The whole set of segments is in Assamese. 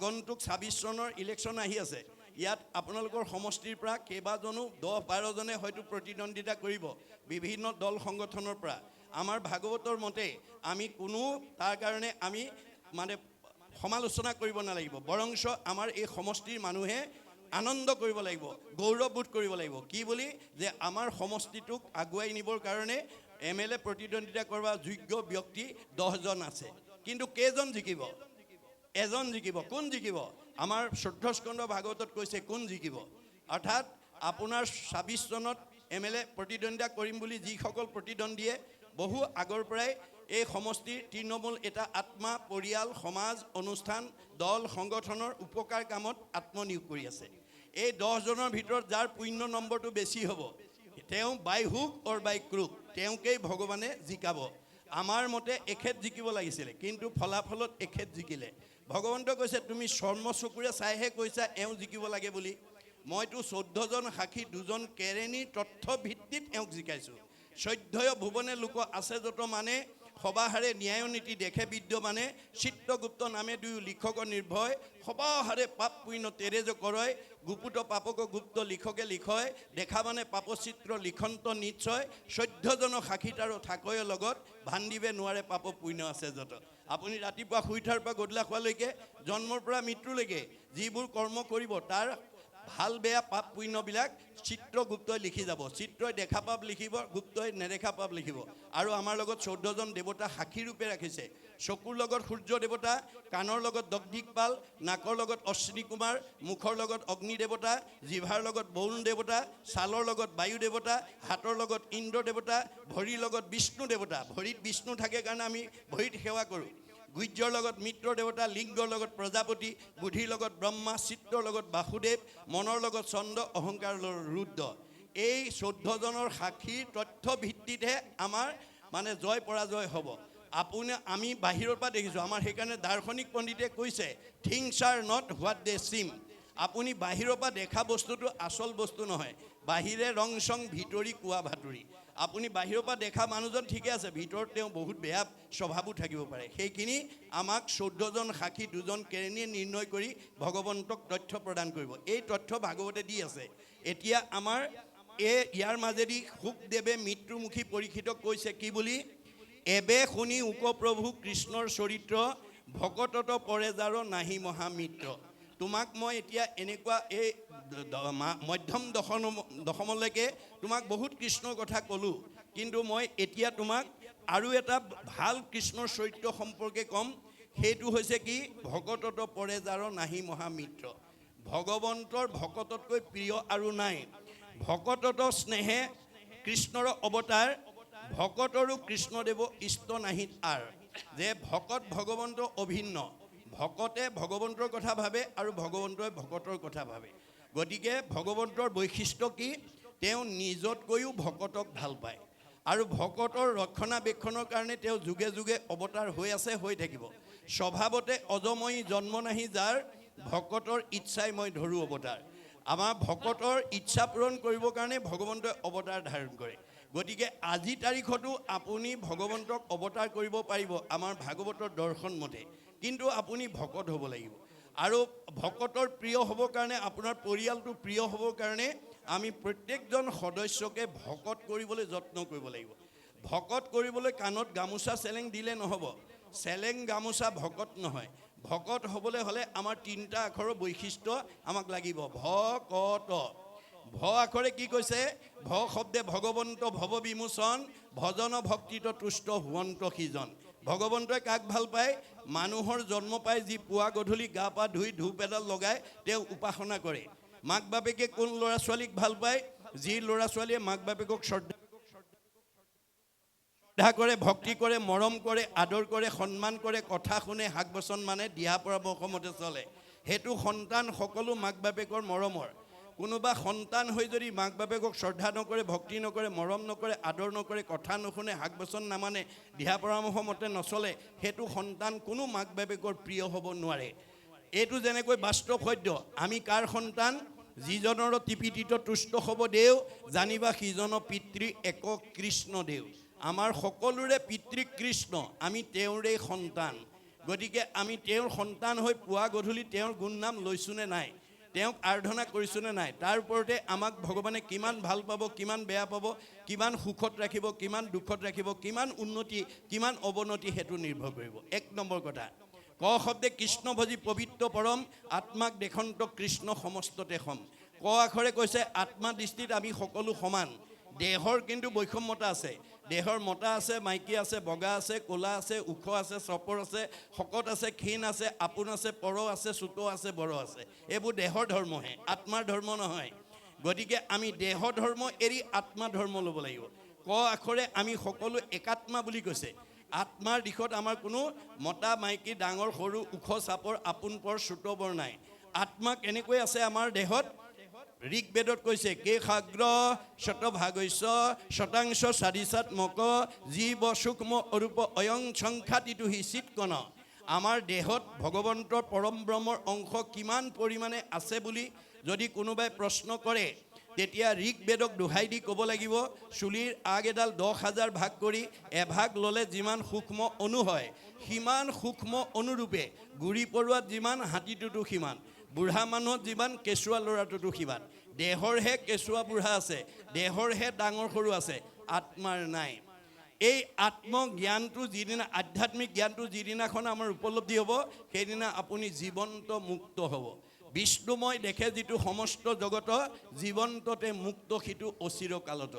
আগন্তুক ২৬ চনৰ ইলেকশ্যন আহি আছে। ইয়াত আপোনালোকৰ সমষ্টিৰ পৰা কেইবাজনো ১০-১২ জনে হয়তো প্ৰতিদ্বন্দ্বিতা কৰিব বিভিন্ন দল সংগঠনৰ পৰা। আমাৰ ভাগৱতৰ মতে আমি কোনো তাৰ কাৰণে আমি মানে সমালোচনা কৰিব নালাগিব, বৰঞ্চ আমাৰ এই সমষ্টিৰ মানুহে আনন্দ কৰিব লাগিব, গৌৰৱবোধ কৰিব লাগিব। কি বুলি যে আমাৰ সমষ্টিটোক আগুৱাই নিবৰ কাৰণে MLA প্ৰতিদ্বন্দ্বিতা কৰা যোগ্য ব্যক্তি 10 জন আছে, কিন্তু কেইজন জিকিব? এজন জিকিব। কোন জিকিব? আমাৰ ১৪ স্কন্ধ ভাগৱতত কৈছে কোন জিকিব। অৰ্থাৎ আপোনাৰ ২৬ চনত MLA প্ৰতিদ্বন্দ্বিতা কৰিম বুলি যিসকল প্ৰতিদ্বন্দ্বীয়ে বহু আগৰ পৰাই এই সমষ্টিৰ তৃণমূল এটা আত্মা, পৰিয়াল, সমাজ, অনুষ্ঠান, দল সংগঠনৰ উপকাৰ কামত আত্মনিয়োগ কৰি আছে। এই 10 জনৰ ভিতৰত যাৰ পুণ্য নম্বৰটো বেছি হ'ব, তেওঁ বাই হুক অৰ বাই ক্ৰুক তেওঁকেই ভগৱানে জিকাব। আমাৰ মতে এখেত জিকিব লাগিছিলে, কিন্তু ফলাফলত এখেত জিকিলে। ভগৱন্তই কৈছে তুমি চৰ্মচকুৰে চাইহে কৈছা এওঁ জিকিব লাগে বুলি। মইতো 14 জন সাক্ষী 2 জন কেৰেণীৰ তথ্য ভিত্তিত এওঁক জিকাইছোঁ। 14 ভুৱনে লোক আছে যত মানে সবাহাৰে ন্যায় নীতি দেখে বিদ্যমানে, চিত্ৰগুপ্ত নামে 2 লিখক নিৰ্ভয়, সবাহাৰে পাপ পুণ্য তেৰেজ কৰয়, গুপুত পাপক গুপ্ত লিখকে লিখয়, দেখা মানে পাপচিত্ৰ লিখন্ত নিশ্চয়, 14 জন সাক্ষীত আৰু থাকয় লগত, ভান্দিবে নোৱাৰে পাপ পুণ্য আছে যত। আপুনি ৰাতিপুৱা শুই উঠাৰ পৰা গধূলা খোৱালৈকে জন্মৰ পৰা মৃত্যুলৈকে যিবোৰ কৰ্ম কৰিব তাৰ ভাল বেয়া পাপ পুণ্যবিলাক চিত্ৰগুপ্তই লিখি যাব। চিত্ৰই দেখা পাপ লিখিব, গুপ্তই নেদেখা পাপ লিখিব। আৰু আমাৰ লগত 14 জন দেৱতা সাক্ষী ৰূপে ৰাখিছে। চকুৰ লগত সূৰ্য দেৱতা, কাণৰ লগত দগদিকপাল, নাকৰ লগত অশ্বিনী কুমাৰ, মুখৰ লগত অগ্নি দেৱতা, জিভাৰ লগত বৰুণ দেৱতা, ছালৰ লগত বায়ু দেৱতা, হাতৰ লগত ইন্দ্ৰ দেৱতা, ভৰিৰ লগত বিষ্ণু দেৱতা। ভৰিত বিষ্ণু থাকে কাৰণে আমি ভৰিত সেৱা কৰোঁ। গুহ্যৰ লগত মিত্ৰ দেৱতা, লিংগৰ লগত প্ৰজাপতি, বুদ্ধিৰ লগত ব্ৰহ্মা, চিত্ৰৰ লগত বাসুদেৱ, মনৰ লগত চন্দ্ৰ, অহংকাৰ ৰুদ্ৰ। এই 14 জনৰ সাক্ষীৰ তথ্য ভিত্তিতহে আমাৰ মানে জয় পৰাজয় হ'ব। আমি বাহিৰৰ পৰা দেখিছোঁ, আমাৰ সেইকাৰণে দাৰ্শনিক পণ্ডিতে কৈছে things are not what they seem. আপুনি বাহিৰৰ পৰা দেখা বস্তুটো আচল বস্তু নহয়। বাহিৰে ৰং চং, ভিতৰি কোৱা ভাতুৰি। আপুনি বাহিৰৰ পৰা দেখা মানুহজন ঠিকে আছে, ভিতৰত তেওঁ বহুত বেয়া স্বভাৱো থাকিব পাৰে। সেইখিনি আমাক 14 জন সাক্ষী 2 জন কেৰেণীয়ে নিৰ্ণয় কৰি ভগৱন্তক তথ্য প্ৰদান কৰিব। এই তথ্য ভাগৱতে দি আছে। এতিয়া আমাৰ ইয়াৰ মাজেদি শুকদেৱে মৃত্যুমুখী পৰীক্ষিতক কৈছে কি বুলি, এবে শুনি উপপ্ৰভু কৃষ্ণৰ চৰিত্ৰ, ভকতত পৰে যাৰ নাহি মহামিত্ৰ। তোমাক মই এতিয়া এনেকুৱা এই মধ্যম দশমলৈকে তোমাক বহুত কৃষ্ণৰ কথা ক'লোঁ, কিন্তু মই এতিয়া তোমাক আৰু এটা ভাল কৃষ্ণৰ চৰিত্ৰ সম্পৰ্কে ক'ম। সেইটো হৈছে কি, ভকতত পৰে যাৰ নাহি মহামিত্ৰ। ভগৱন্তৰ ভকততকৈ প্ৰিয় আৰু নাই। ভকতত স্নেহে কৃষ্ণৰ অৱতাৰ, ভকতৰো কৃষ্ণদেৱ ইষ্ট নাহিত আৰ। যে ভকত ভগৱন্ত অভিন্ন, ভকতে ভগৱন্তৰ কথা ভাবে আৰু ভগৱন্তই ভকতৰ কথা ভাবে। গতিকে ভগৱন্তৰ বৈশিষ্ট্য কি, তেওঁ নিজতকৈও ভকতক ভাল পায় আৰু ভকতৰ ৰক্ষণাবেক্ষণৰ কাৰণে তেওঁ যুগে যুগে অৱতাৰ হৈ আছে, হৈ থাকিব। স্বভাৱতে অজময়ী জন্ম নাহি যাৰ, ভকতৰ ইচ্ছাই মই ধৰোঁ অৱতাৰ। আমাৰ ভকতৰ ইচ্ছা পূৰণ কৰিবৰ কাৰণে ভগৱন্তই অৱতাৰ ধাৰণ কৰে। গতিকে আজি তাৰিখতো আপুনি ভগৱন্তক অৱতাৰ কৰিব পাৰিব আমাৰ ভাগৱতৰ দৰ্শন মতে, কিন্তু আপুনি ভকত হ'ব লাগিব। আৰু ভকতৰ প্ৰিয় হ'বৰ কাৰণে, আপোনাৰ পৰিয়ালটো প্ৰিয় হ'বৰ কাৰণে আমি প্ৰত্যেকজন সদস্যকে ভকত কৰিবলৈ যত্ন কৰিব লাগিব। ভকত কৰিবলৈ কাণত গামোচা চেলেং দিলে নহ'ব। চেলেং গামোচা ভকত নহয়। ভকত হ'বলৈ হ'লে আমাৰ 3টা আখৰৰ বৈশিষ্ট্য আমাক লাগিব। ভকত। ভ আখৰে কি কৈছে, ভ শব্দে ভগৱন্ত ভৱ বিমোচন, ভজন ভক্তিত তুষ্ট হুৱন্ত সিজন। ভগৱন্তই কাক ভাল পায়, মানুহৰ জন্ম পাই যি পুৱা গধূলি গা পা ধুই ধূপ এডাল লগাই তেওঁ উপাসনা কৰে। মাক বাপেকে কোন ল'ৰা ছোৱালীক ভাল পায়, যি ল'ৰা ছোৱালীয়ে মাক বাপেকক শ্ৰদ্ধা কৰে, ভক্তি কৰে, মৰম কৰে, আদৰ কৰে, সন্মান কৰে, কথা শুনে, শাক বচন মানে, দিহা পৰামৰ্শ মতে চলে। সেইটো সন্তান সকলো মাক বাপেকৰ মৰমৰ। কোনোবা সন্তান হৈ যদি মাক বাপেকক শ্ৰদ্ধা নকৰে, ভক্তি নকৰে, মৰম নকৰে, আদৰ নকৰে, কথা নুশুনে, শাক বচন নামানে, দিহা পৰামৰ্শ মতে নচলে, সেইটো সন্তান কোনো মাক বাপেকৰ প্ৰিয় হ'ব নোৱাৰে। এইটো যেনেকৈ বাস্তৱ সত্য। আমি কাৰ সন্তান, যিজনৰ টিপিটিত তুষ্ট হ'ব দেও, জানিবা সিজন পিতৃ এক কৃষ্ণ দেও। আমাৰ সকলোৰে পিতৃ কৃষ্ণ, আমি তেওঁৰে সন্তান। গতিকে আমি তেওঁৰ সন্তান হৈ পুৱা গধূলি তেওঁৰ গুণ নাম লৈছোনে নাই, তেওঁক আৰাধনা কৰিছোনে নাই, তাৰ ওপৰতে আমাক ভগৱানে কিমান ভাল পাব, কিমান বেয়া পাব, কিমান সুখত ৰাখিব, কিমান দুখত ৰাখিব, কিমান উন্নতি, কিমান অৱনতি, সেইটো নিৰ্ভৰ কৰিব। 1 নম্বৰ কথা, ক শব্দে কৃষ্ণ ভজি পবিত্ৰ পৰম, আত্মাক দেশন্ত কৃষ্ণ সমস্ততে সম। ক আখৰে কৈছে আত্মা দৃষ্টিত আমি সকলো সমান। দেহৰ কিন্তু বৈষম্যতা আছে। দেহৰ মতা আছে, মাইকী আছে, বগা আছে, ক'লা আছে, ওখ আছে, চপৰ আছে, শকত আছে, ক্ষীণ আছে, আপোন আছে, পৰ আছে, চুত আছে, বৰ আছে। এইবোৰ দেহৰ ধৰ্মহে, আত্মাৰ ধৰ্ম নহয়। গতিকে আমি দেহ ধৰ্ম এৰি আত্মা ধৰ্ম ল'ব লাগিব। ক আখৰে আমি সকলো একাত্মা বুলি কৈছে। আত্মাৰ দিশত আমাৰ কোনো মতা মাইকী, ডাঙৰ সৰু, ওখ চাপৰ, আপোন পৰ, চুত বৰ নাই। আত্মা কেনেকৈ আছে আমাৰ দেহত? ঋগ্বেদত কৈছে কেশাগ্ৰ শতভাগস্য শতাংশ চাৰিচাত্মক জীৱ সূক্ষ্ম অৰূপ অয়ং সংখ্যাতিটো হি চিৎকণ। আমাৰ দেহত ভগৱন্তৰ পৰম ব্ৰহ্মৰ অংশ কিমান পৰিমাণে আছে বুলি যদি কোনোবাই প্ৰশ্ন কৰে, তেতিয়া ঋগ্বেদক দোহাই দি ক'ব লাগিব, চুলিৰ আগ এডাল 10,000 ভাগ কৰি এভাগ ল'লে যিমান সূক্ষ্ম অণু হয়, সিমান সূক্ষ্ম অনুৰূপে গুৰি পৰুৱাত যিমান হাতীটোতো সিমান, বুঢ়া মানুহত যিমান কেঁচুৱা ল'ৰাটোতো সিমান। দেহৰহে কেঁচুৱা বুঢ়া আছে, দেহৰহে ডাঙৰ সৰু আছে, আত্মাৰ নাই। এই আত্মজ্ঞানটো যিদিনা, আধ্যাত্মিক জ্ঞানটো যিদিনাখন আমাৰ উপলব্ধি হ'ব, সেইদিনা আপুনি জীৱন্ত মুক্ত হ'ব। বিষ্ণুময় দেখে যিটো সমস্ত জগত, জীৱন্ততে মুক্ত সিটো অচিৰকালত।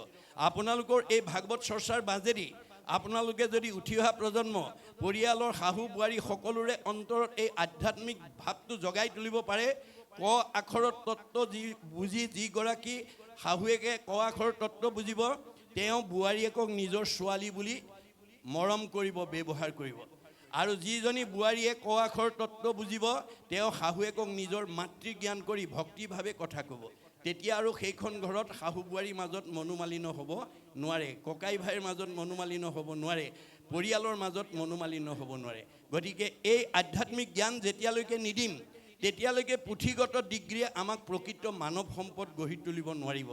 আপোনালোকৰ এই ভাগৱত চৰ্চাৰ মাজেদি আপোনালোকে যদি উঠি অহা প্ৰজন্ম, পৰিয়ালৰ শাহু বোৱাৰী সকলোৰে অন্তৰত এই আধ্যাত্মিক ভাৱটো জগাই তুলিব পাৰে, ক আখৰৰ তত্ত্ব বুজি যিগৰাকী শাহুৱেকে ক আখৰৰ তত্ত্ব বুজিব, তেওঁ বোৱাৰীয়েকক নিজৰ ছোৱালী বুলি মৰম কৰিব, ব্যৱহাৰ কৰিব। আৰু যিজনী বোৱাৰীয়ে ক আখৰ তত্ত্ব বুজিব, তেওঁ শাহুৱেকক নিজৰ মাতৃজ্ঞান কৰি ভক্তিভাৱে কথা ক'ব। তেতিয়া আৰু সেইখন ঘৰত শাহু বোৱাৰীৰ মাজত মনোমালিন্য হ'ব নোৱাৰে, ককাই ভাইৰ মাজত মনোমালিন্য হ'ব নোৱাৰে, পৰিয়ালৰ মাজত মনোমালিন্য হ'ব নোৱাৰে। গতিকে এই আধ্যাত্মিক জ্ঞান যেতিয়ালৈকে নিদিম, তেতিয়ালৈকে পুথিগত ডিগ্ৰীয়ে আমাক প্ৰকৃত মানৱ সম্পদ গঢ়ি তুলিব নোৱাৰিব।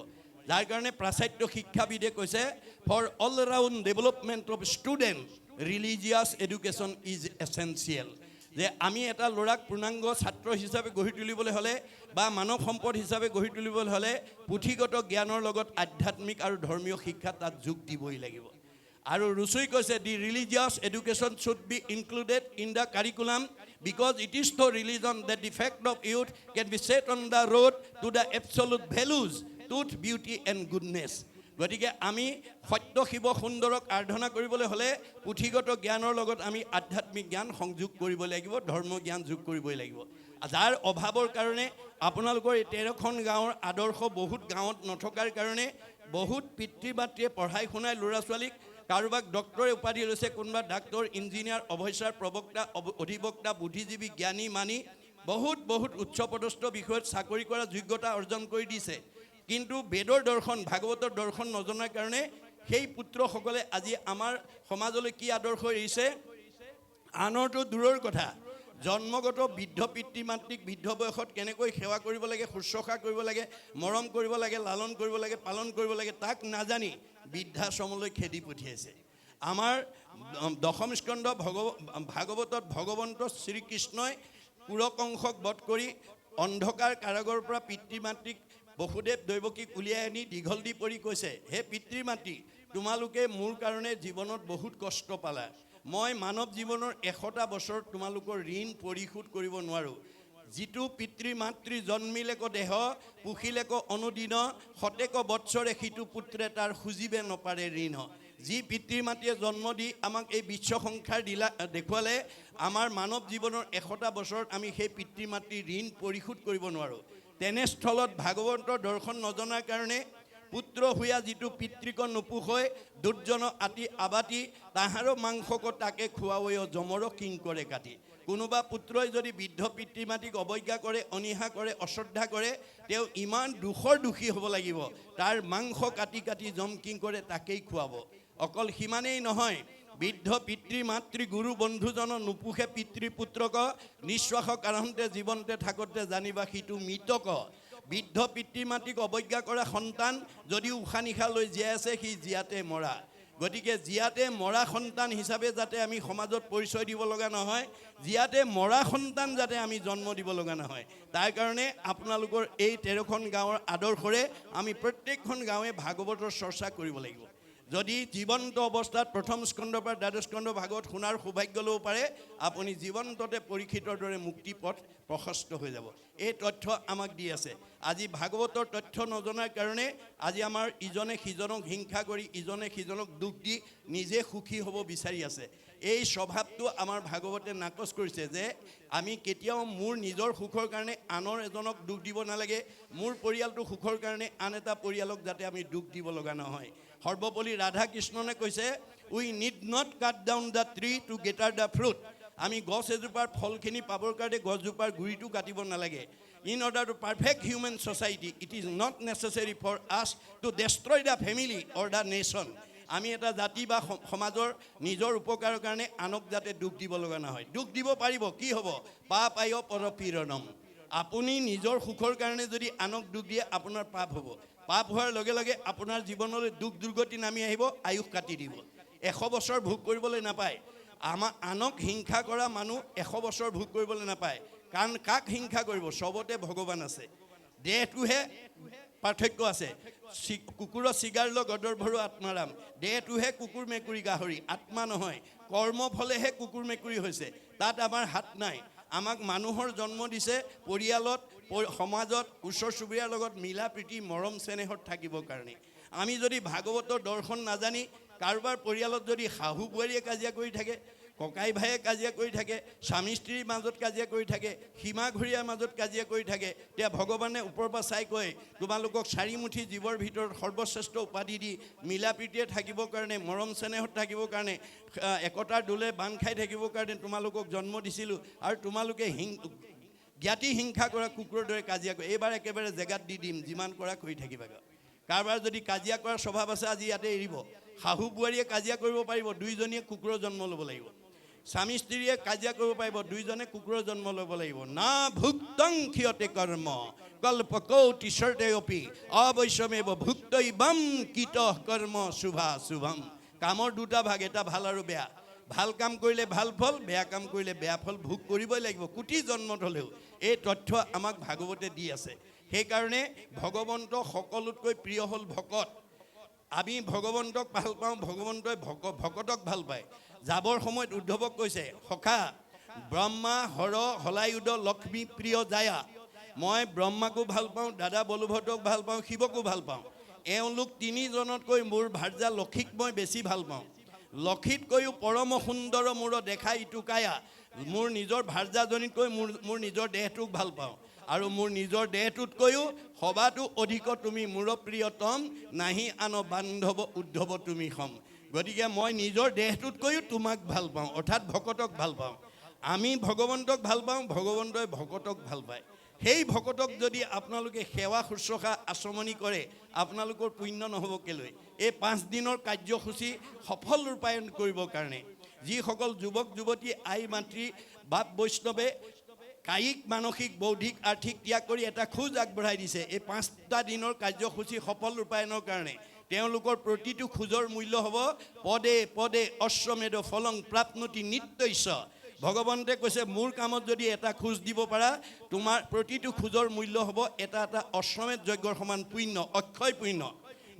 যাৰ কাৰণে প্ৰাচাত্য শিক্ষাবিদে কৈছে, for all round development of student religious education is essential. যে আমি এটা ল'ৰাক পূৰ্ণাংগ ছাত্ৰ হিচাপে গঢ়ি তুলিবলৈ হ'লে বা মানৱ সম্পদ হিচাপে গঢ়ি তুলিবলৈ হ'লে পুথিগত জ্ঞানৰ লগত আধ্যাত্মিক আৰু ধৰ্মীয় শিক্ষা তাত যোগ দিবই লাগিব। আৰু ৰুচুই কৈছে, the religious education should be included in the curriculum because it is the religion that the fact of youth can be set on the road to the absolute values, truth, beauty and goodness. গতিকে আমি সত্য শিৱ সুন্দৰক আৰাধনা কৰিবলৈ হ'লে পুথিগত জ্ঞানৰ লগত আমি আধ্যাত্মিক জ্ঞান সংযোগ কৰিব লাগিব, ধৰ্ম জ্ঞান যোগ কৰিবই লাগিব। যাৰ অভাৱৰ কাৰণে আপোনালোকৰ এই 13খন গাঁৱৰ আদৰ্শ বহুত গাঁৱত নথকাৰ কাৰণে বহুত পিতৃ মাতৃয়ে পঢ়াই শুনাই ল'ৰা ছোৱালীক কাৰোবাক ডক্টৰে উপাধি লৈছে, কোনোবা ডাক্তৰ, ইঞ্জিনিয়াৰ, অফিচাৰ, প্ৰবক্তা, অধিবক্তা, বুদ্ধিজীৱী, জ্ঞানী মানি বহুত বহুত উচ্চপদস্থ বিষয়ত চাকৰি কৰা যোগ্যতা অৰ্জন কৰি দিছে। কিন্তু বেদৰ দৰ্শন, ভাগৱতৰ দৰ্শন নজনাৰ কাৰণে সেই পুত্ৰসকলে আজি আমাৰ সমাজলৈ কি আদৰ্শ এৰিছে? আনৰটো দূৰৰ কথা, জন্মগত বৃদ্ধ পিতৃ মাতৃক বৃদ্ধ বয়সত কেনেকৈ সেৱা কৰিব লাগে, শুশ্ৰূষা কৰিব লাগে, মৰম কৰিব লাগে, লালন কৰিব লাগে, পালন কৰিব লাগে, তাক নাজানি বৃদ্ধাশ্ৰমলৈ খেদি পঠিয়াইছে। আমাৰ দশম স্কন্ধ ভাগৱতত ভগৱন্ত শ্ৰীকৃষ্ণই পুৰকংশক বধ কৰি অন্ধকাৰ কাৰাগৰৰ পৰা পিতৃ মাতৃক বসুদেৱ দৈৱকীক উলিয়াই আনি দীঘল দি পৰি কৈছে, হে পিতৃ মাতৃ, তোমালোকে মোৰ কাৰণে জীৱনত বহুত কষ্ট পালা, মই মানৱ জীৱনৰ 100টা বছৰ তোমালোকৰ ঋণ পৰিশোধ কৰিব নোৱাৰোঁ। যিটো পিতৃ মাতৃ জন্মিলেক দেহ, পুখিলেক অনুদিন, শতেক বৎসৰে সিটো পুত্ৰে তাৰ খুজিবে নপাৰে ঋণ। যি পিতৃ মাতৃয়ে জন্ম দি আমাক এই বিশ্ব সংসাৰ দেখুৱালে, আমাৰ মানৱ জীৱনৰ 100টা বছৰত আমি সেই পিতৃ মাতৃৰ ঋণ পৰিশোধ কৰিব নোৱাৰোঁ। তেনেস্থলত ভাগৱতৰ দৰ্শন নজনাৰ কাৰণে পুত্ৰ হৈয়া যিটো পিতৃক নোপোষয়, দুৰ্জন আতি আবাতি, তাহাৰো মাংসক তাকে খুৱাবৈ জমৰ কিং কৰে কাটি। কোনোবা পুত্ৰই যদি বৃদ্ধ পিতৃ মাতৃক অৱজ্ঞা কৰে, অনীহা কৰে, অশ্ৰদ্ধা কৰে, তেওঁ ইমান দুখৰ দোষী হ'ব লাগিব, তাৰ মাংস কাটি কাটি জম কিং কৰে তাকেই খুৱাব। অকল সিমানেই নহয়, বৃদ্ধ পিতৃ মাতৃ গুৰু বন্ধুজন নোপোষে পিতৃ পুত্ৰক, নিশ্বাস কাৰণতে জীৱনতে থাকোঁতে জানিবা সিটো মৃতক। বৃদ্ধ পিতৃ মাতৃক অৱজ্ঞা কৰা সন্তান যদিও উশাহ নিশাহ লৈ জীয়াই আছে, সি জীয়াতে মৰা। গতিকে জিয়াতে মৰা সন্তান হিচাপে যাতে আমি সমাজত পৰিচয় দিব লগা নহয়, জিয়াতে মৰা সন্তান যাতে আমি জন্ম দিব লগা নহয়, তাৰ কাৰণে আপোনালোকৰ এই 13খন গাঁৱৰ আদৰ্শৰে আমি প্ৰত্যেকখন গাঁৱে ভাগৱতৰ চৰ্চা কৰিব লাগিব। যদি জীৱন্ত অৱস্থাত প্ৰথম স্কন্ধৰ পৰা দ্বাদশ স্কন্ধ ভাগৱত শুনাৰ সৌভাগ্য ল'ব পাৰে, আপুনি জীৱন্ততে পৰীক্ষিতৰ দৰে মুক্তি পথ প্ৰশস্ত হৈ যাব। এই তথ্য আমাক দি আছে। আজি ভাগৱতৰ তথ্য নজনাৰ কাৰণে আজি আমাৰ ইজনে সিজনক হিংসা কৰি ইজনে সিজনক দুখ দি নিজে সুখী হ'ব বিচাৰি আছে। এই স্বভাৱটো আমাৰ ভাগৱতে নাকচ কৰিছে যে আমি কেতিয়াও মোৰ নিজৰ সুখৰ কাৰণে আনৰ এজনক দুখ দিব নালাগে, মোৰ পৰিয়ালটো সুখৰ কাৰণে আন এটা পৰিয়ালক যাতে আমি দুখ দিব লগা নহয়। সৰ্বপল্লী ৰাধা কৃষ্ণনে কৈছে, we need not cut down the tree to gather the fruit. আমি গছ এজোপাৰ ফলখিনি পাবৰ কাৰণে গছজোপাৰ গুৰিটো কাটিব নালাগে। In order to perfect human society it is not necessary for us to destroy the family or the nation. আমি এটা জাতি বা সমাজৰ নিজৰ উপকাৰৰ কাৰণে আনক যাতে দুখ দিব লগা নহয়। দুখ দিব পাৰিব, কি হ'ব? পাপ আয় পৰপীড়নম। আপুনি নিজৰ সুখৰ কাৰণে যদি আনক দুখ দিয়ে আপোনাৰ পাপ হ'ব। পাপ হোৱাৰ লগে লগে আপোনাৰ জীৱনলৈ দুখ দুৰ্গতি নামি আহিব, আয়ুস কাটি দিব। 100 বছৰ ভোগ কৰিবলৈ নাপায়। আনক হিংসা কৰা মানুহ 100 বছৰ ভোগ কৰিবলৈ নাপায়। কাৰণ কাক হিংসা কৰিব? চবতে ভগৱান আছে, দেহটোহে পাৰ্থক্য আছে। কুকুৰৰ চিগাৰ লগ গদৰ ভৰো আত্মাৰাম। দেহটোহে কুকুৰ মেকুৰী গাহৰি, আত্মা নহয়। কৰ্ম ফলেহে কুকুৰ মেকুৰী হৈছে, তাত আমাৰ হাত নাই। আমাক মানুহৰ জন্ম দিছে পৰিয়ালত, সমাজত, ওচৰ চুবুৰীয়াৰ লগত মিলা প্ৰীতি মৰম চেনেহত থাকিবৰ কাৰণে। আমি যদি ভাগৱতৰ দৰ্শন নাজানি কাৰোবাৰ পৰিয়ালত যদি শাহু বোৱাৰীয়ে কাজিয়া কৰি থাকে, ককাই ভায়ে কাজিয়া কৰি থাকে, স্বামী স্ত্ৰীৰ মাজত কাজিয়া কৰি থাকে, সীমা ঘৰীয়াৰ মাজত কাজিয়া কৰি থাকে, তেতিয়া ভগৱানে ওপৰৰ পৰা চাই কয়, তোমালোকক 4 মুঠি জীৱৰ ভিতৰত সৰ্বশ্ৰেষ্ঠ উপাধি দি মিলা প্ৰীতিৰে থাকিবৰ কাৰণে, মৰম চেনেহত থাকিবৰ কাৰণে, একতাৰ দোলে বান্ধ খাই থাকিবৰ কাৰণে তোমালোকক জন্ম দিছিলোঁ, আৰু তোমালোকে জ্ঞাতি হিংসা কৰা কুকুৰৰ দৰে কাজিয়া কৰে। এইবাৰ একেবাৰে জেগাত দি দিম, যিমান কৰা কৰি থাকিবা। কাৰোবাৰ যদি কাজিয়া কৰাৰ স্বভাৱ আছে আজি ইয়াতে এৰিব। শাহু বোৱাৰীয়ে কাজিয়া কৰিব পাৰিব, দুইজনীয়ে কুকুৰৰ জন্ম ল'ব লাগিব। স্বামী স্ত্ৰীয়ে কাজিয়া কৰিব পাৰিব, দুইজনে কুকুৰৰ জন্ম ল'ব লাগিব। না ভুক্তং ক্ষিয়তে কৰ্ম কল্পকৌটি শৰ্তেয়পি অবশ্যমেব ভুক্তৈবম কীতঃ কৰ্ম শুভা শুভম। কামৰ দুটা ভাগ, এটা ভাল আৰু বেয়া। ভাল কাম কৰিলে ভাল ফল, বেয়া কাম কৰিলে বেয়া ফল ভোগ কৰিবই লাগিব, কোটি জন্মত হ'লেও। এই তথ্য আমাক ভাগৱতে দি আছে। সেইকাৰণে ভগৱন্ত সকলোতকৈ প্ৰিয় হ'ল ভকত। আমি ভগৱন্তক ভাল পাওঁ, ভগৱন্তই ভকতক ভাল পায়। যাবৰ সময়ত উদ্ধৱক কৈছে, সখা ব্ৰহ্মা হৰ হলায়ুধ লক্ষ্মী প্ৰিয় জায়া। মই ব্ৰহ্মাকো ভাল পাওঁ, দাদা বলভদ্ৰক ভাল পাওঁ, শিৱকো ভাল পাওঁ। এওঁলোক 3জনতকৈ মোৰ ভাৰ্যা লক্ষীক মই বেছি ভাল পাওঁ। লক্ষীতকৈও পৰম সুন্দৰ মোৰ দেখা ইটো কায়া। মোৰ নিজৰ ভাৰ্যাজনীতকৈ মোৰ নিজৰ দেহটোক ভাল পাওঁ, আৰু মোৰ নিজৰ দেহটোতকৈও সবাতো অধিক তুমি মোৰ প্ৰিয়তম, নাহি আন বান্ধৱ উদ্ধৱ তুমি সম। গতিকে মই নিজৰ দেহটোতকৈও তোমাক ভাল পাওঁ, অৰ্থাৎ ভকতক ভাল পাওঁ। আমি ভগৱন্তক ভাল পাওঁ, ভগৱন্তই ভকতক ভাল পায়। সেই ভকতক যদি আপোনালোকে সেৱা শুশ্ৰূষা আচমনি কৰে, আপোনালোকৰ পুণ্য নহ'ব কেলৈ? এই 5 দিনৰ কাৰ্যসূচী সফল ৰূপায়ণ কৰিবৰ কাৰণে যিসকল যুৱক যুৱতী, আই মাতৃ, বাপ বৈষ্ণৱে কায়িক মানসিক বৌদ্ধিক আৰ্থিক ত্যাগ কৰি এটা খোজ আগবঢ়াই দিছে এই 5টা দিনৰ কাৰ্যসূচী সফল ৰূপায়ণৰ কাৰণে, তেওঁলোকৰ প্ৰতিটো খোজৰ মূল্য হ'ব পদে পদে অশ্বমেধ ফলং প্ৰাপ্নতি নিত্যস্য। ভগৱন্তে কৈছে, মোৰ কামত যদি এটা খোজ দিব পাৰা, তোমাৰ প্ৰতিটো খোজৰ মূল্য হ'ব এটা এটা অশ্বমেধ যজ্ঞৰ সমান পুণ্য, অক্ষয় পুণ্য।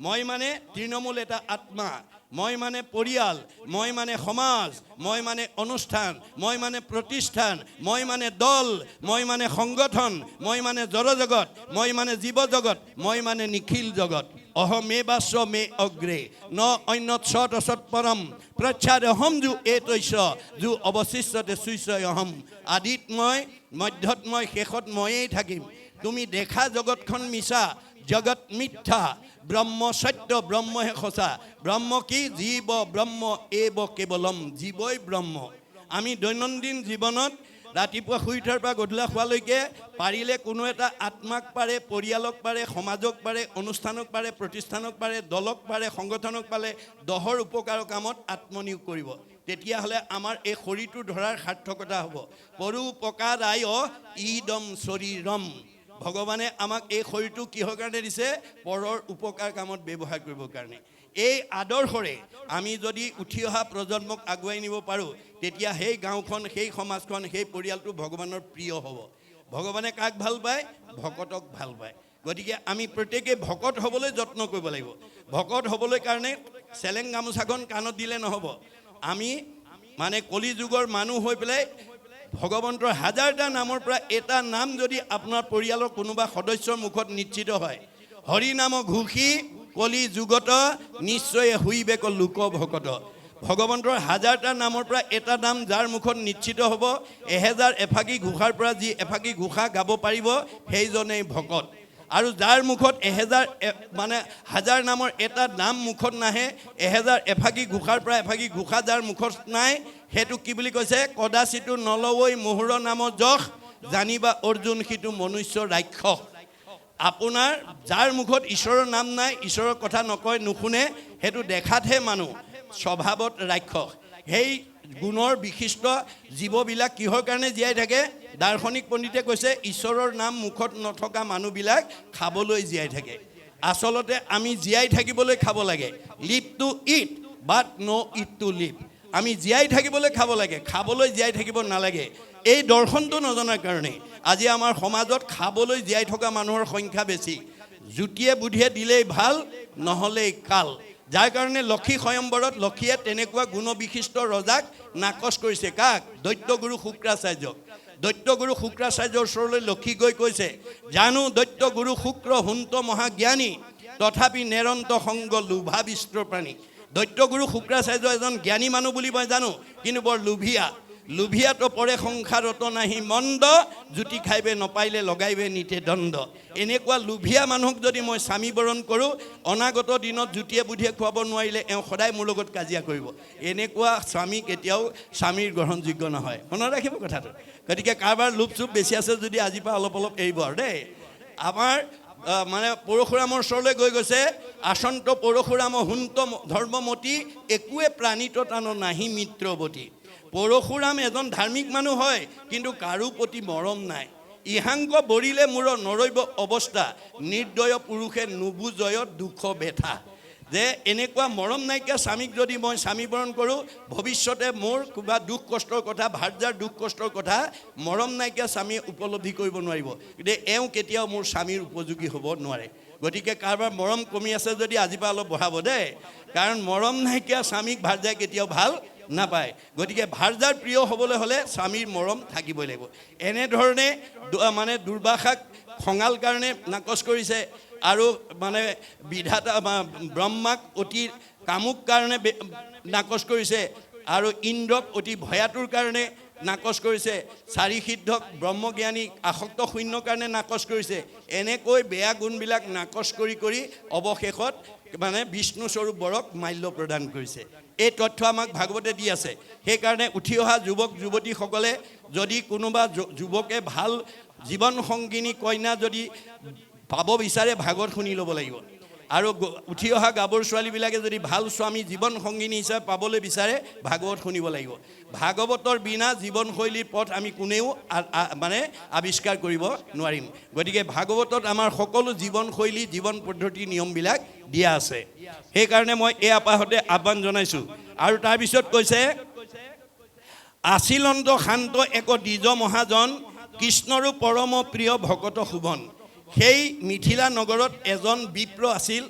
মই মানে তৃণমূল এটা আত্মা, মই মানে পৰিয়াল, মই মানে সমাজ, মই মানে অনুষ্ঠান, মই মানে প্ৰতিষ্ঠান, মই মানে দল, মই মানে সংগঠন, মই মানে জড়জগত, মই মানে জীৱ জগত, মই মানে নিখিল জগত। অহমে বাস্য মে অগ্ৰে ন অন্যত সৎ অসৎ পৰম প্ৰচ্ছাদ অহম যু এতৈছ যু অৱশিষ্টতে সুইছ অহম। আদিত মই, মধ্যত মই, শেষত ময়েই থাকিম। তুমি দেখা জগতখন মিছা, জগত মিথ্যা, ব্ৰহ্ম সত্য, ব্ৰহ্মহে সঁচা। ব্ৰহ্ম কি? জীৱ ব্ৰহ্ম এব কেৱলম, জীৱই ব্ৰহ্ম। আমি দৈনন্দিন জীৱনত ৰাতিপুৱা শুই উঠাৰ পৰা গধূলা খোৱালৈকে পাৰিলে কোনো এটা আত্মাক পাৰে, পৰিয়ালক পাৰে, সমাজক পাৰে, অনুষ্ঠানক পাৰে, প্ৰতিষ্ঠানক পাৰে, দলক পাৰে, সংগঠনক পাৰে, দহৰ উপকাৰৰ কামত আত্মনিয়োগ কৰিব। তেতিয়াহ'লে আমাৰ এই শৰীৰটো ধৰাৰ সাৰ্থকতা হ'ব। পৰোপকাৰায় ইদম শৰীৰম। ভগৱানে আমাক এই শৰীৰটো কিহৰ কাৰণে দিছে? পৰৰ উপকাৰ কামত ব্যৱহাৰ কৰিবৰ কাৰণে। এই আদৰ্শৰে আমি যদি উঠি অহা প্ৰজন্মক আগুৱাই নিব পাৰোঁ, তেতিয়া সেই গাঁওখন, সেই সমাজখন, সেই পৰিয়ালটো ভগৱানৰ প্ৰিয় হ'ব। ভগৱানে কাক ভাল পায়? ভকতক ভাল পায়। গতিকে আমি প্ৰত্যেকে ভকত হ'বলৈ যত্ন কৰিব লাগিব। ভকত হ'বলৈ কাৰণে চেলেং গামোচাখন কাণত দিলে নহ'ব। আমি মানে কলি যুগৰ মানুহ হৈ পেলাই ভগৱন্তৰ হাজাৰটা নামৰ পৰা এটা নাম যদি আপোনাৰ পৰিয়ালৰ কোনোবা সদস্যৰ মুখত নিশ্চিত হয়, হৰি নাম ঘোষি কলি যুগত নিশ্চয় হুইবেক লোক ভকত। ভগৱন্তৰ হাজাৰটা নামৰ পৰা এটা নাম যাৰ মুখত নিশ্চিত হ'ব, 1000 এফাকি ঘোষাৰ পৰা যি এফাকি ঘোষা গাব পাৰিব, সেইজনেই ভকত। আৰু যাৰ মুখত 1000 নামৰ এটা নাম মুখত নাহে, 1000 এফাকি ঘোষাৰ পৰা এফাকি ঘোষা যাৰ মুখত নাই, সেইটো কি বুলি কৈছে? কদাচিতো নলৱৈ মোহৰ নাম যশ, জানিবা অৰ্জুন সিটো মনুষ্য ৰাক্ষস। আপোনাৰ যাৰ মুখত ঈশ্বৰৰ নাম নাই, ঈশ্বৰৰ কথা নকয়, নুশুনে, সেইটো দেখাতহে মানুহ, স্বভাৱত ৰাক্ষস। সেই গুণৰ বিশিষ্ট জীৱবিলাক কিহৰ কাৰণে জীয়াই থাকে? দাৰ্শনিক পণ্ডিতে কৈছে ঈশ্বৰৰ নাম মুখত নথকা মানুহবিলাক খাবলৈ জীয়াই থাকে। আচলতে আমি জীয়াই থাকিবলৈ খাব লাগে। Live to eat but no' eat to live. আমি জীয়াই থাকিবলৈ খাব লাগে, খাবলৈ জীয়াই থাকিব নালাগে। এই দৰ্শনটো নজনাৰ কাৰণে আজি আমাৰ সমাজত খাবলৈ জীয়াই থকা মানুহৰ সংখ্যা বেছি। জুতিয়ে বুদ্ধিয়ে দিলেই ভাল, নহ'লেই কাল। যাৰ কাৰণে লক্ষী স্বয়ম্বৰত লক্ষীয়ে তেনেকুৱা গুণবিশিষ্ট ৰজাক নাকচ কৰিছে। কাক? দৈত্যগুৰু শুক্ৰাচাৰ্যক। দৈত্যগুৰু শুক্ৰাচাৰ্যৰ ওচৰলৈ লক্ষী গৈ কৈছে, জানো দৈত্যগুৰু শুক্ৰ হুন্ত মহাজ্ঞানী, তথাপি নেৰন্ত সংগ লোভাবিষ্ট প্ৰাণী। দৈত্যগুৰু শুক্ৰাচাৰ্য এজন জ্ঞানী মানুহ বুলি মই জানো, কিন্তু বৰ লোভিয়া। লোভিয়াতো পৰে সংসাৰত নাহি মন্দ, জুতি খাইবে নপাইলে লগাইবে নিতে দণ্ড। এনেকুৱা লোভিয়া মানুহক যদি মই স্বামী বৰণ কৰোঁ, অনাগত দিনত জুতিয়ে বুদ্ধিয়ে খুৱাব নোৱাৰিলে এওঁ সদায় মোৰ লগত কাজিয়া কৰিব। এনেকুৱা স্বামী কেতিয়াও স্বামীৰ গ্ৰহণযোগ্য নহয়। মনত ৰাখিব কথাটো। গতিকে কাৰোবাৰ লোভ চুপ বেছি আছে যদি আজিৰ পৰা অলপ অলপ এৰিব আৰু দেই। আমাৰ মানে পৰশুৰামৰ ওচৰলৈ গৈ গৈছে, আচন্ত পৰশুৰাম হুন্ত ধৰ্মমতী, একোৱে প্ৰাণীত টান নাহি মিত্ৰৱতী। পৰশুৰাম এজন ধাৰ্মিক মানুহ হয়, কিন্তু কাৰো প্ৰতি মৰম নাই। ইহাংক বৰিলে মূৰ নৰৈব অৱস্থা, নিৰ্দয় পুৰুষে নুবুজয় দুখ বেথা। যে এনেকুৱা মৰম নাইকিয়া স্বামীক যদি মই স্বামী বৰণ কৰোঁ, ভৱিষ্যতে মোৰ কিবা দুখ কষ্টৰ কথা, ভাৰ্যাৰ দুখ কষ্টৰ কথা মৰম নাইকিয়া স্বামীয়ে উপলব্ধি কৰিব নোৱাৰিব। কিন্তু এওঁ কেতিয়াও মোৰ স্বামীৰ উপযোগী হ'ব নোৱাৰে। গতিকে কাৰোবাৰ মৰম কমি আছে যদি আজিৰ পৰা অলপ বঢ়াব দেই, কাৰণ মৰম নাইকিয়া স্বামীক ভাৰ্যাই কেতিয়াও ভাল নাপায়। গতিকে ভাৰ্যাৰ প্ৰিয় হ'বলৈ হ'লে স্বামীৰ মৰম থাকিবই লাগিব। এনেধৰণে মানে দুৰ্বাসাক খঙাল কাৰণে নাকচ কৰিছে, আৰু মানে বিধাতা ব্ৰহ্মাক অতি কামুক কাৰণে নাকচ কৰিছে, আৰু ইন্দ্ৰক অতি ভয়াতুৰ কাৰণে নাকচ কৰিছে, 4 সিদ্ধক ব্ৰহ্মজ্ঞানী আসক্ত শূন্য কাৰণে নাকচ কৰিছে। এনেকৈ বেয়া গুণবিলাক নাকচ কৰি কৰি অৱশেষত মানে বিষ্ণু স্বৰূপ বৰক মাল্য প্ৰদান কৰিছে। এই তথ্য আমাক ভাগৱতে দি আছে। সেইকাৰণে উঠি অহা যুৱক যুৱতীসকলে যদি কোনোবা যুৱকে ভাল জীৱন সংগিনী কন্যা যদি পাব বিচাৰে, ভাগৱত শুনি ল'ব লাগিব। আৰু উঠি অহা গাভৰু ছোৱালীবিলাকে যদি ভাল স্বামী জীৱন সংগিনী হিচাপে পাবলৈ বিচাৰে, ভাগৱত শুনিব লাগিব। ভাগৱতৰ বিনা জীৱনশৈলীৰ পথ আমি কোনেও মানে আৱিষ্কাৰ কৰিব নোৱাৰিম। গতিকে ভাগৱতত আমাৰ সকলো জীৱনশৈলী, জীৱন পদ্ধতি, নিয়মবিলাক দিয়া আছে। সেইকাৰণে মই এই আপাহতে আহ্বান জনাইছোঁ। আৰু তাৰপিছত কৈছে, আছিলন্ত শান্ত এক দ্বিজ মহাজন, কৃষ্ণৰো পৰম প্ৰিয় ভকত শোভন। সেই মিথিলা নগৰত এজন বিপ্ৰ আছিল,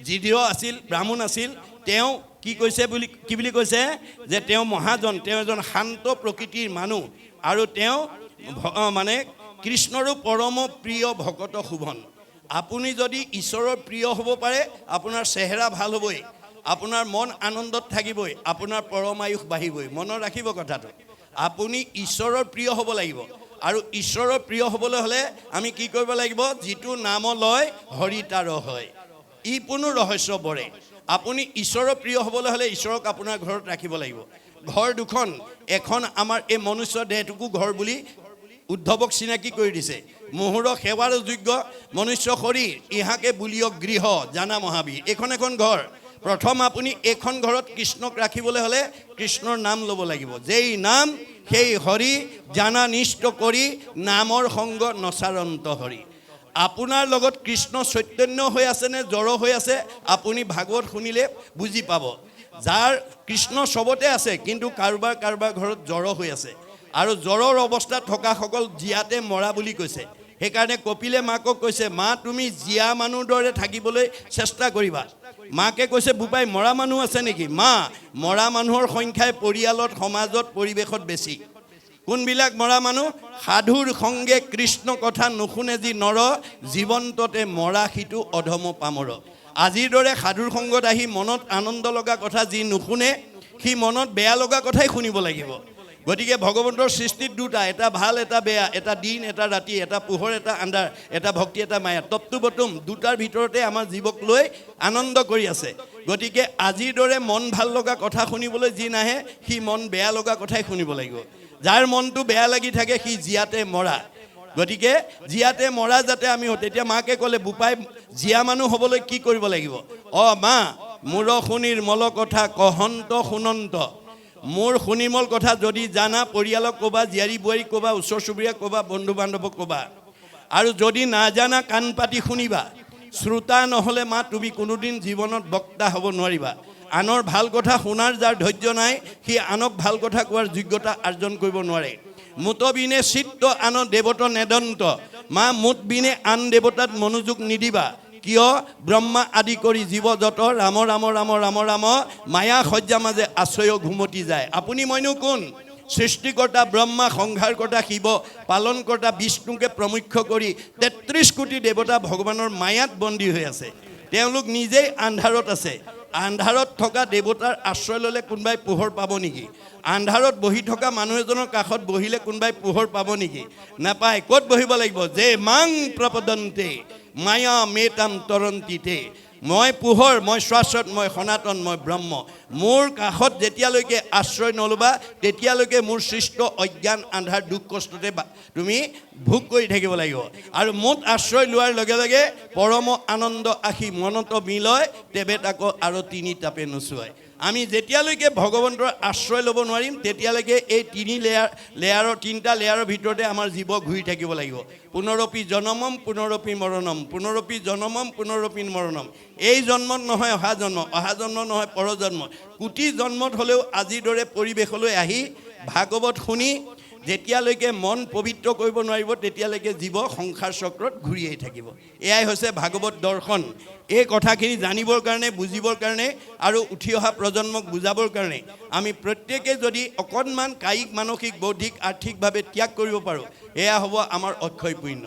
জিঢ় আছিল, ব্ৰাহ্মণ আছিল। তেওঁ কি বুলি কৈছে যে তেওঁ মহাজন, তেওঁ এজন শান্ত প্ৰকৃতিৰ মানুহ, আৰু তেওঁ মানে কৃষ্ণৰো পৰম প্ৰিয় ভকত শোভন। আপুনি যদি ঈশ্বৰৰ প্ৰিয় হ'ব পাৰে, আপোনাৰ চেহেৰা ভাল হ'বই, আপোনাৰ মন আনন্দত থাকিবই, আপোনাৰ পৰমায়ুস বাঢ়িবই। মনত ৰাখিব কথাটো। আপুনি ঈশ্বৰৰ প্ৰিয় হ'ব লাগিব। আৰু ঈশ্বৰৰ প্ৰিয় হ'বলৈ হ'লে আমি কি কৰিব লাগিব? যিটো নাম লয় হৰি তাৰ হয়, ই কোনো ৰহস্য বৰে। আপুনি ঈশ্বৰৰ প্ৰিয় হ'বলৈ হ'লে ঈশ্বৰক আপোনাৰ ঘৰত ৰাখিব লাগিব। ঘৰ দুখন, এখন আমাৰ এই মনুষ্য দেহটোকো ঘৰ বুলি উদ্ধৱক চিনাকি কৰি দিছে। মোহৰ সেৱাৰ যোগ্য মনুষ্য শৰীৰ, ইহাকে বুলিয়ক গৃহ জানা মহাবীৰ। এইখন এখন ঘৰ। প্ৰথম আপুনি এইখন ঘৰত কৃষ্ণক ৰাখিবলৈ হ'লে কৃষ্ণৰ নাম ল'ব লাগিব। যেই নাম সেই হৰি, জানা নিষ্ঠ কৰি নামৰ সংগ নচাৰন্ত হৰি। আপোনাৰ লগত কৃষ্ণ চৈতন্য হৈ আছে নে জড় হৈ আছে আপুনি ভাগৱত শুনিলে বুজি পাব। যাৰ কৃষ্ণ চবতে আছে কিন্তু কাৰোবাৰ ঘৰত জড় হৈ আছে আৰু জ্বৰৰ অৱস্থাত থকাসকল জীয়াতে মৰা বুলি কৈছে। সেইকাৰণে কপিলে মাকক কৈছে, মা তুমি জীয়া মানুহ দৰে থাকিবলৈ চেষ্টা কৰিবা। মাকে কৈছে, বোপাই মৰা মানুহ আছে নেকি? মা মৰা মানুহৰ সংখ্যাই পৰিয়ালত সমাজত পৰিৱেশত বেছি। কোনবিলাক মৰা মানুহ? সাধুৰ সংগে কৃষ্ণ কথা নুশুনে যি নৰ, জীৱন্ততে মৰা সিটো অধম পামৰ। আজিৰ দৰে সাধুৰ সংগত আহি মনত আনন্দ লগা কথা যি নুশুনে সি মনত বেয়া লগা কথাই শুনিব লাগিব। গতিকে ভগৱন্তৰ সৃষ্টিত দুটা, এটা ভাল এটা বেয়া, এটা দিন এটা ৰাতি, এটা পোহৰ এটা আন্ধাৰ, এটা ভক্তি এটা মায়া, তপ্তু বতুম দুটাৰ ভিতৰতে আমাৰ জীৱক লৈ আনন্দ কৰি আছে। গতিকে আজিৰ দৰে মন ভাল লগা কথা শুনিবলৈ যি নাহে সি মন বেয়া লগা কথাই শুনিব লাগিব। যাৰ মনটো বেয়া লাগি থাকে সি জীয়াতে মৰা। গতিকে জীয়াতে মৰা যাতে আমি হওঁ। তেতিয়া মাকে ক'লে, বোপাই জীয়া মানুহ হ'বলৈ কি কৰিব লাগিব? মা মোৰ শুনিৰ মল কথা কহন্ত শুনন্ত। মোৰ শুনিমল কথা যদি জানা পৰিয়ালক ক'বা, জীয়াৰী বোৱাৰীক ক'বা, ওচৰ চুবুৰীয়াক ক'বা, বন্ধু বান্ধৱক ক'বা। আৰু যদি নাজানা কাণ পাতি শুনিবা। শ্ৰোতা নহ'লে মা তুমি কোনোদিন জীৱনত বক্তা হ'ব নোৱাৰিবা। আনৰ ভাল কথা শুনাৰ যাৰ ধৈৰ্য নাই সি আনক ভাল কথা কোৱাৰ যোগ্যতা অৰ্জন কৰিব নোৱাৰে। মুত বিনে চিত্ত আন দেৱত নেদন্ত। মা মুত বিনে আন দেৱতাত মনোযোগ নিদিবা। কিয়? ব্ৰহ্মা আদি কৰি জীৱ যত ৰাম ৰাম ৰাম ৰাম ৰাম মায়া সজ্জা মাজে আশ্ৰয় ঘুমতি যায়। আপুনি মইনো কোন? সৃষ্টিকৰ্তা ব্ৰহ্মা, সংহাৰকৰ্তা শিৱ, পালনকৰ্তা বিষ্ণুকে প্ৰমুখ্য কৰি ৩৩ কোটি দেৱতা ভগৱানৰ মায়াত বন্দী হৈ আছে। তেওঁলোক নিজেই আন্ধাৰত আছে। আন্ধাৰত থকা দেৱতাৰ আশ্ৰয় ল'লে কোনোবাই পোহৰ পাব নেকি? আন্ধাৰত বহি থকা মানুহ এজনৰ কাষত বহিলে কোনোবাই পোহৰ পাব নেকি? নাপায়। ক'ত বহিব লাগিব? যে মাং প্ৰপদন্তে মায়া মেতাম তৰন্তিতে। মই পোহৰ, মই শাশ্বত, মই সনাতন, মই ব্ৰহ্ম। মোৰ কাষত যেতিয়ালৈকে আশ্ৰয় নল'বা তেতিয়ালৈকে মোৰ সৃষ্ট অজ্ঞান আন্ধাৰ দুখ কষ্টতে তুমি ভোগ কৰি থাকিব লাগিব। আৰু মোত আশ্ৰয় লোৱাৰ লগে লগে পৰম আনন্দ আহি মনত মিলয়, তেবে তাকো আৰু তিনি তাপে নোচোৱায়। আমি যেতিয়ালৈকে ভগৱন্তৰ আশ্ৰয় ল'ব নোৱাৰিম তেতিয়ালৈকে এই তিনিটা লেয়াৰৰ ভিতৰতে আমাৰ জীৱ ঘূৰি থাকিব লাগিব। পুনৰপি জনমম পুনৰপি মৰণম, পুনৰপি জনমম পুনৰপি মৰণম। এই জন্মত নহয় অহা জন্ম, অহা জন্ম নহয় পৰজন্ম। কোটি জন্মত হ'লেও আজিৰ দৰে পৰিৱেশলৈ আহি ভাগৱত শুনি যেতিয়ালৈকে মন পবিত্ৰ কৰিব নোৱাৰিব তেতিয়ালৈকে জীৱ সংসাৰ চক্ৰত ঘূৰিয়েই থাকিব। এয়াই হৈছে ভাগৱত দৰ্শন। এই কথাখিনি জানিবৰ কাৰণে, বুজিবৰ কাৰণে আৰু উঠি অহা প্ৰজন্মক বুজাবৰ কাৰণে আমি প্ৰত্যেকে যদি অকণমান কায়িক, মানসিক, বৌদ্ধিক, আৰ্থিকভাৱে ত্যাগ কৰিব পাৰোঁ এয়া হ'ব আমাৰ অক্ষয় পুণ্য।